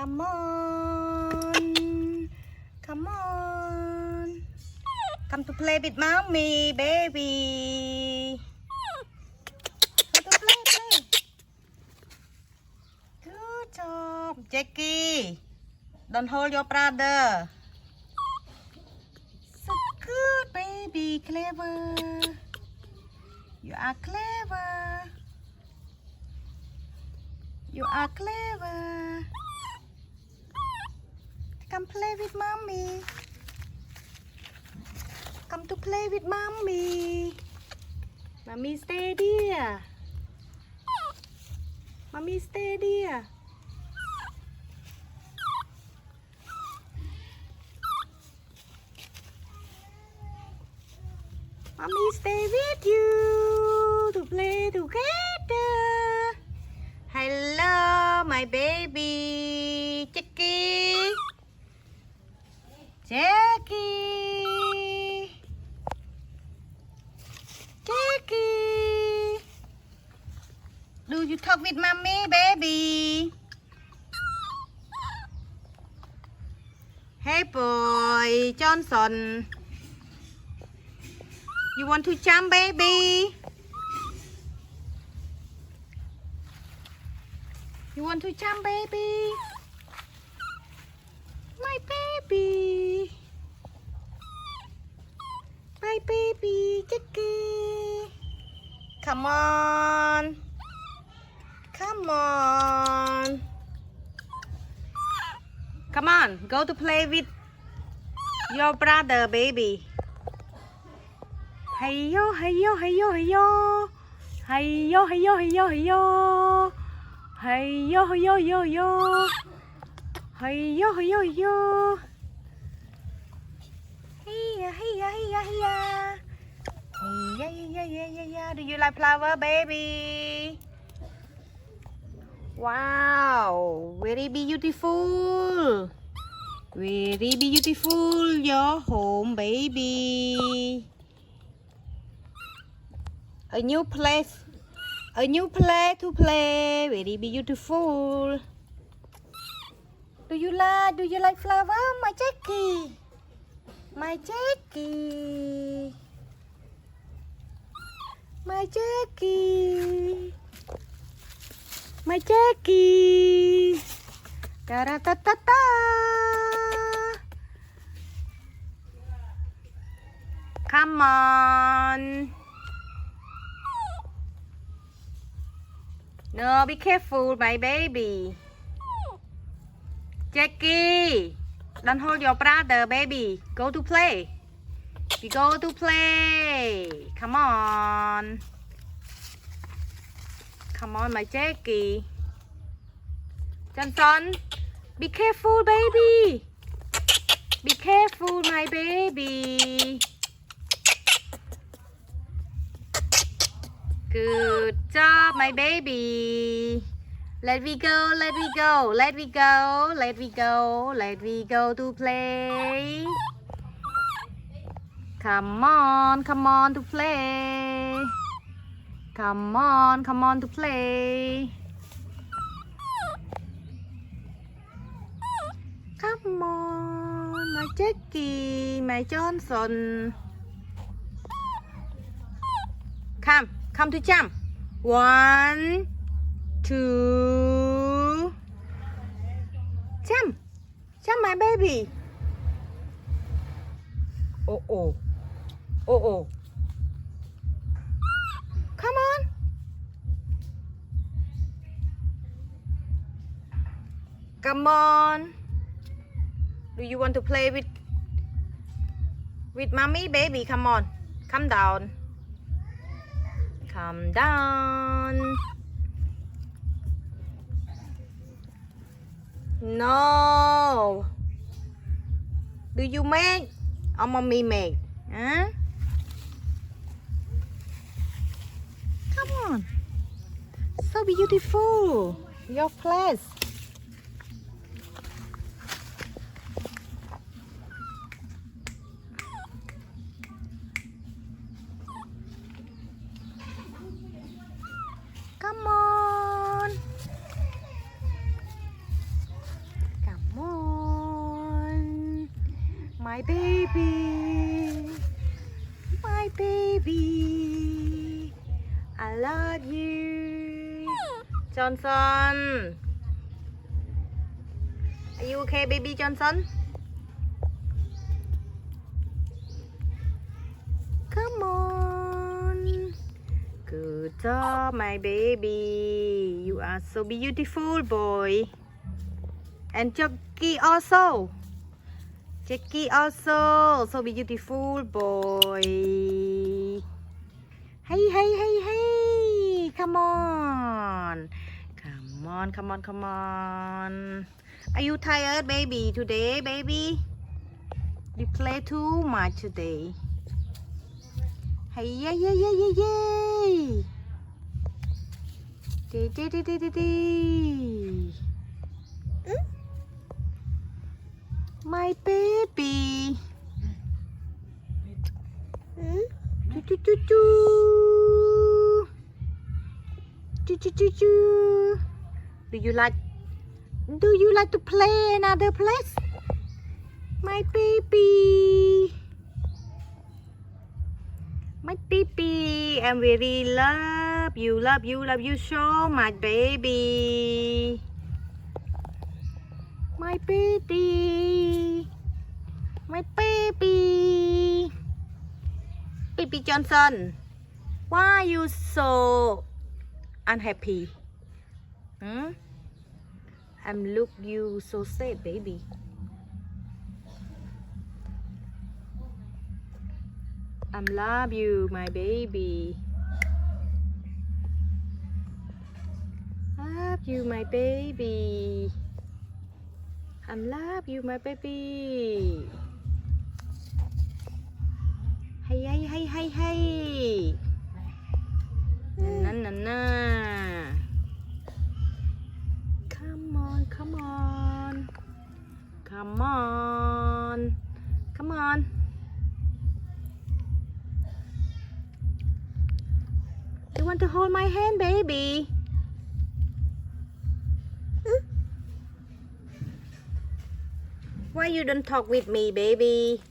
Come on. Come on. Come to play with mommy, baby. Come to play. Good job. Jackie, don't hold your brother. So good, baby. Clever. You are clever. You are clever. Come play with mommy. Come to play with mommy. Mommy stay there. Mommy stay there. Mommy stay with you to play together. Hello, my baby. Jackie. Jackie. Jackie. Do you talk with mommy, baby? Hey, boy Johnson. You want to jump, baby? You want to jump, baby? My baby. My baby, Jackie. Come on. Come on. Come on, go to play with your brother, baby. Hey yo, hey yo, hey yo, hey yo. Hey yo, hey yo, hey yo, hey yo. Hey yo, hey yo, yo, yo. Hey yo, hey yo, yo. Hey ya, hey ya, hey ya, hey ya. Hey ya, yeah, yeah, yeah, yeah. Do you like flower, baby? Wow, very beautiful. Very beautiful your home, baby. A new place. A new place to play. Very beautiful. Do you like flower, my Jackie? My Jackie. My Jackie. My Jackie. Da da da da da. Come on. No, be careful, my baby. Jackie, don't hold your brother, baby. Go to play. We go to play. Come on. Come on, my Jackie. Johnson, be careful, baby. Be careful, my baby. Good job, my baby. Let me go, let me go, let me go, let me go, let me go to play. Come on to play. Come on to play. Come on, my Jackie, my Johnson. Come to jump. 1, 2. Jump, my baby. Oh. Come on. Come on. Do you want to play with mommy, baby? Come on. Come down. Come down. No. Do you make or mommy make? Huh? Come on. So beautiful. Your place. Come on. baby, my baby. I love you. Johnson, are you okay, baby Johnson? Come on. Good job, my baby. You are so beautiful, boy. And Jackie also. Jackie also so beautiful, boy. Hey, hey, hey, hey. Come on. Come on, come on, come on. Are you tired, baby, today, baby? You play too much today. Hey, yeah, yeah, yeah, yeah, yeah. Dee, dee, dee, dee, dee, dee. My baby. Choo, choo, choo, choo. Choo, choo, choo, choo. Do you like to play another place? My baby. My baby, I really love you, love you, love you so much, baby. My baby, my baby. Baby Johnson, why are you so unhappy? I'm look you so sad, baby. I love you, my baby. Love you, my baby. I love you, my baby. Hey, hey, hey, hey, hey. Na, na, na. Come on, come on. Come on. Come on. You want to hold my hand, baby? Why you don't talk with me, baby?